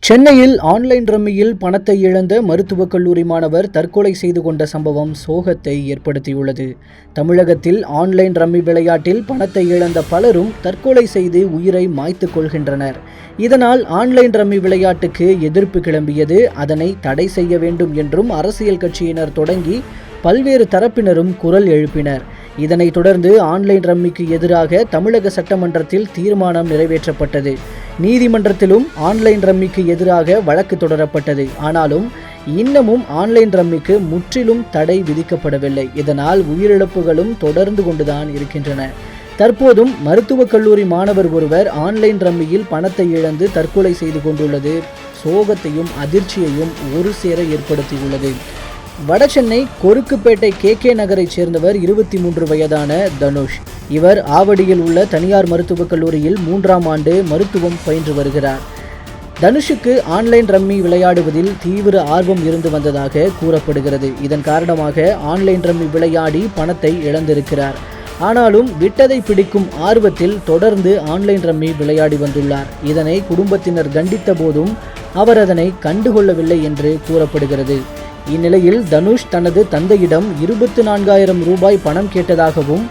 சென்னையில் ஆன்லைன் ரம்மியில் பணத்தை இழந்த மருத்துவக் கல்லூரி மாணவர் தற்கொலை செய்து கொண்ட சம்பவம் சோகத்தை ஏற்படுத்தியுள்ளது. தமிழகத்தில் ஆன்லைன் ரம்மி விளையாட்டில் பணத்தை இழந்த பலரும் தற்கொலை செய்து உயிரை மாய்த்துக் கொள்கின்றனர். இதனால் ஆன்லைன் ரம்மி விளையாட்டுக்கு எதிர்ப்பு கிளம்பியது. அதனை தடை செய்ய வேண்டும் என்றும் அரசியல் கட்சியினர் தொடங்கி பல்வேறு தரப்பினரும் குரல் எழுப்பினர். இதனைத் தொடர்ந்து ஆன்லைன் ரம்மிக்கு எதிராக தமிழக சட்டமன்றத்தில் தீர்மானம் நிறைவேற்றப்பட்டது. நீதிமன்றத்திலும் ஆன்லைன் ரம்மிக்கு எதிராக வழக்கு தொடரப்பட்டது. ஆனாலும் இன்னமும் ஆன்லைன் ரம்மிக்கு முற்றிலும் தடை விதிக்கப்படவில்லை. இதனால் உயிரிழப்புகளும் தொடர்ந்து கொண்டுதான் இருக்கின்றன. தற்போதும் மருத்துவக் கல்லூரி மாணவர் ஒருவர் ஆன்லைன் ரம்மியில் பணத்தை இழந்து தற்கொலை செய்து கொண்டுள்ளது சோகத்தையும் அதிர்ச்சியையும் ஒரு சேர ஏற்படுத்தியுள்ளது. வடசென்னை கொருக்குப்பேட்டை KK நகரைச் சேர்ந்தவர் 23 வயதான தனுஷ். இவர் ஆவடியில் உள்ள தனியார் மருத்துவக் கல்லூரியில் 3ஆம் ஆண்டு மருத்துவம் பயின்று வருகிறார். தனுஷுக்கு ஆன்லைன் ரம்மி விளையாடுவதில் தீவிர ஆர்வம் இருந்து வந்ததாக கூறப்படுகிறது. இதன் காரணமாக ஆன்லைன் ரம்மி விளையாடி பணத்தை இழந்திருக்கிறார். ஆனாலும் விட்டதை பிடிக்கும் ஆர்வத்தில் தொடர்ந்து ஆன்லைன் ரம்மி விளையாடி வந்துள்ளார். இதனை குடும்பத்தினர் கண்டித்த போதும் அவர் அதனை கண்டுகொள்ளவில்லை என்று கூறப்படுகிறது. இந்நிலையில் தனுஷ் தனது தந்தையிடம் 24,000 ரூபாய் பணம் கேட்டதாகவும்,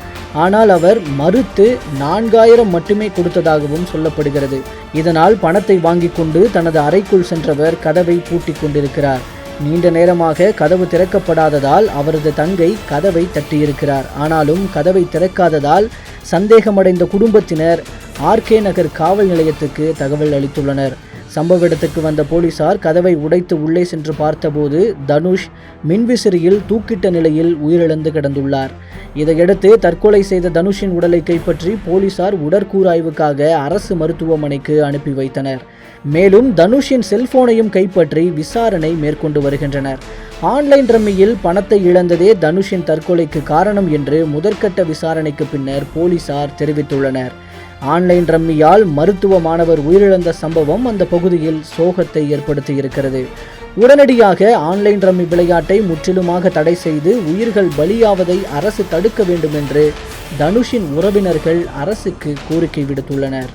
ஆனால் அவர் மறுத்து 4,000 மட்டுமே கொடுத்ததாகவும் சொல்லப்படுகிறது. இதனால் பணத்தை வாங்கிக் கொண்டு தனது அறைக்குள் சென்றவர் கதவை பூட்டிக் கொண்டிருக்கிறார். நீண்ட நேரமாக கதவு திறக்கப்படாததால் அவரது தங்கை கதவை தட்டியிருக்கிறார். ஆனாலும் கதவை திறக்காததால் சந்தேகமடைந்த குடும்பத்தினர் RK நகர் காவல் நிலையத்துக்கு தகவல் அளித்துள்ளனர். சம்பவ இடத்துக்கு வந்த போலீசார் கதவை உடைத்து உள்ளே சென்று பார்த்தபோது தனுஷ் மின்விசிறியில் தூக்கிட்ட நிலையில் உயிரிழந்து கிடந்துள்ளார். இதையடுத்து தற்கொலை செய்த தனுஷின் உடலை கைப்பற்றி போலீசார் உடற்கூறாய்வுக்காக அரசு மருத்துவமனைக்கு அனுப்பி வைத்தனர். மேலும் தனுஷின் செல்போனையும் கைப்பற்றி விசாரணை மேற்கொண்டு வருகின்றனர். ஆன்லைன் ரம்மியில் பணத்தை இழந்ததே தனுஷின் தற்கொலைக்கு காரணம் என்று முதற்கட்ட விசாரணைக்கு பின்னர் போலீசார் தெரிவித்துள்ளனர். ஆன்லைன் ரம்மியால் மருத்துவ மாணவர் உயிரிழந்த சம்பவம் அந்த பகுதியில் சோகத்தை ஏற்படுத்தியிருக்கிறது. உடனடியாக ஆன்லைன் ரம்மி விளையாட்டை முற்றிலுமாக தடை செய்து உயிர்கள் பலியாவதை அரசு தடுக்க வேண்டும் என்று தனுஷின் உறவினர்கள் அரசுக்கு கோரிக்கை விடுத்துள்ளனர்.